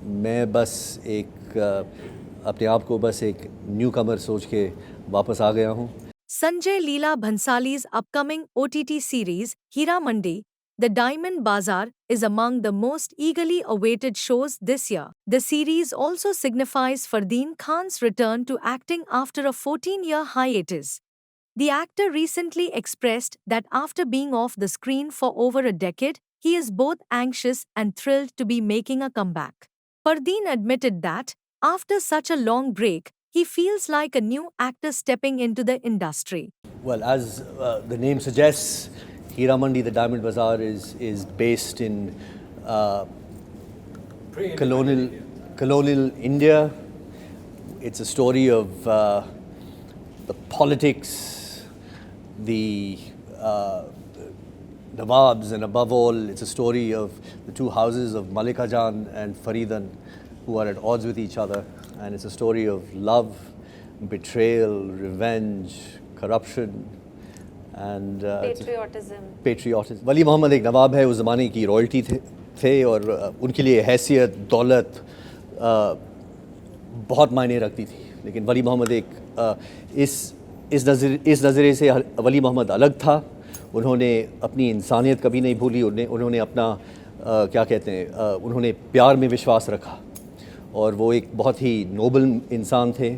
मैं बस एक अपने आप को बस एक न्यू कमर सोच के वापस आ गया हूँ। Sanjay Leela Bhansali's upcoming OTT series, Hira Mandi, The Diamond Bazaar, is among the most eagerly awaited shows this year. The series also signifies Fardeen Khan's return to acting after a 14-year hiatus. The actor recently expressed that after being off the screen for over a decade, he is both anxious and thrilled to be making a comeback. Fardeen admitted that, after such a long break, he feels like a new actor stepping into the industry. Well, as the name suggests, Hira Mandi, the Diamond Bazaar, is based in uh, colonial colonial India. It's a story of the politics, the Nawabs, and above all, it's a story of the two houses of Malika Jan and Faridan, who are at odds with each other. And it's a story of love, betrayal, revenge, corruption, and patriotism. वली मोहम्मद एक नवाब है, उस ज़माने की royalty थे और उनके लिए हैसियत, दौलत बहुत मायने रखती थी। लेकिन वली मोहम्मद इस नज़रे से वली मोहम्मद अलग था। उन्होंने अपनी इंसानियत कभी नहीं भूली। उन्होंने अपना क्या कहते हैं, उन्होंने प्यार में विश्वास रखा और वो एक बहुत ही नोबल इंसान थे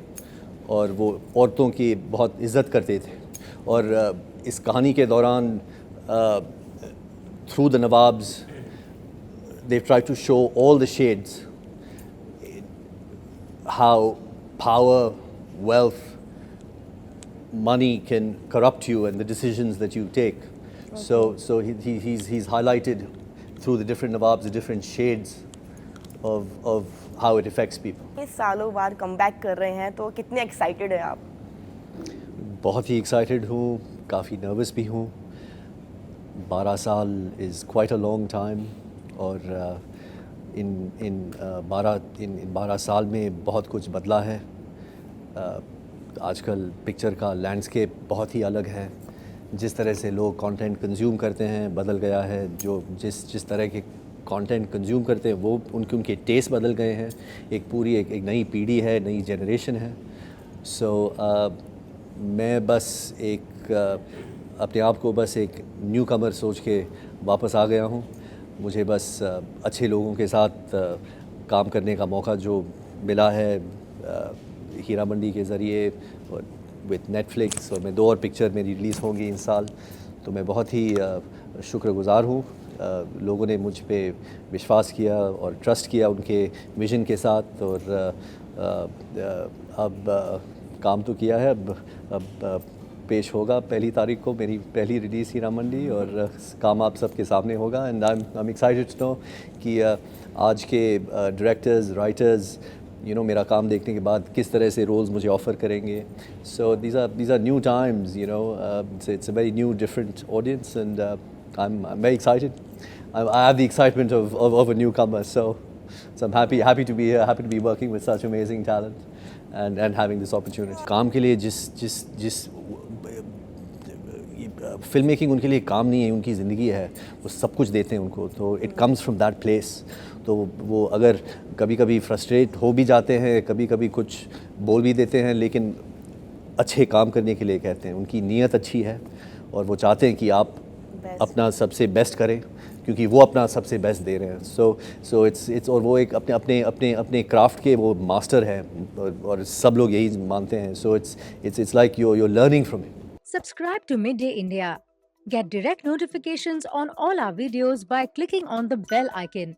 और वो औरतों की बहुत इज़्ज़त करते थे। और इस कहानी के दौरान through the nawabs they try to show all the shades, how power, wealth, money can corrupt you and the decisions that you take. Okay. So he's highlighted through the different Nawabs, the different shades of how it affects people. इस सालों बाद comeback कर रहे हैं तो कितने excited हैं आप? बहुत ही एक्साइटेड हूँ, काफ़ी नर्वस भी हूँ। 12 साल is quite a long time और इन 12 साल में बहुत कुछ बदला है। आजकल पिक्चर का लैंडस्केप बहुत ही अलग है। जिस तरह से लोग कंटेंट कंज्यूम करते हैं बदल गया है। जो जिस तरह के कंटेंट कंज्यूम करते हैं वो उनके टेस्ट बदल गए हैं। एक नई पीढ़ी है, नई जनरेशन है। सो मैं बस अपने आप को बस एक न्यू कमर सोच के वापस आ गया हूँ। मुझे बस अच्छे लोगों के साथ काम करने का मौका जो मिला है हीरा मंडी के ज़रिए और विद नेटफ्लिक्स, और मैं 2 और पिक्चर मेरी रिलीज़ होंगी इस साल, तो मैं बहुत ही शुक्रगुज़ार हूँ। लोगों ने मुझ पे विश्वास किया और ट्रस्ट किया उनके विज़न के साथ। और अब काम तो किया है, अब पेश होगा 1 तारीख को मेरी पहली रिलीज़ हीरा मंडी और काम आप सबके सामने होगा। And I am excited to know कि आज के डायरेक्टर्स, राइटर्स मेरा काम देखने के बाद किस तरह से रोल्स मुझे ऑफ़र करेंगे। So these are new times, it's a very new different audience and I am very excited. I have the excitement of a newcomer, so I'm happy to be here, happy to be working with such amazing talent and having this opportunity. काम के लिए जिस film making उनके लिए काम नहीं है, उनकी ज़िंदगी है, वो सब कुछ देते हैं उनको, तो it comes from that place. तो वो अगर कभी कभी फ्रस्ट्रेट हो भी जाते हैं, कभी कभी कुछ बोल भी देते हैं, लेकिन अच्छे काम करने के लिए कहते हैं। उनकी नीयत अच्छी है और वो चाहते हैं कि आप अपना सबसे बेस्ट करें, क्योंकि वो अपना सबसे बेस्ट दे रहे हैं। सो इट्स और वो एक अपने क्राफ्ट के वो मास्टर हैं और सब लोग यही मानते हैं। So it's like you're learning from it. Subscribe to Midday India. Get direct notifications on all our videos by clicking on the bell icon.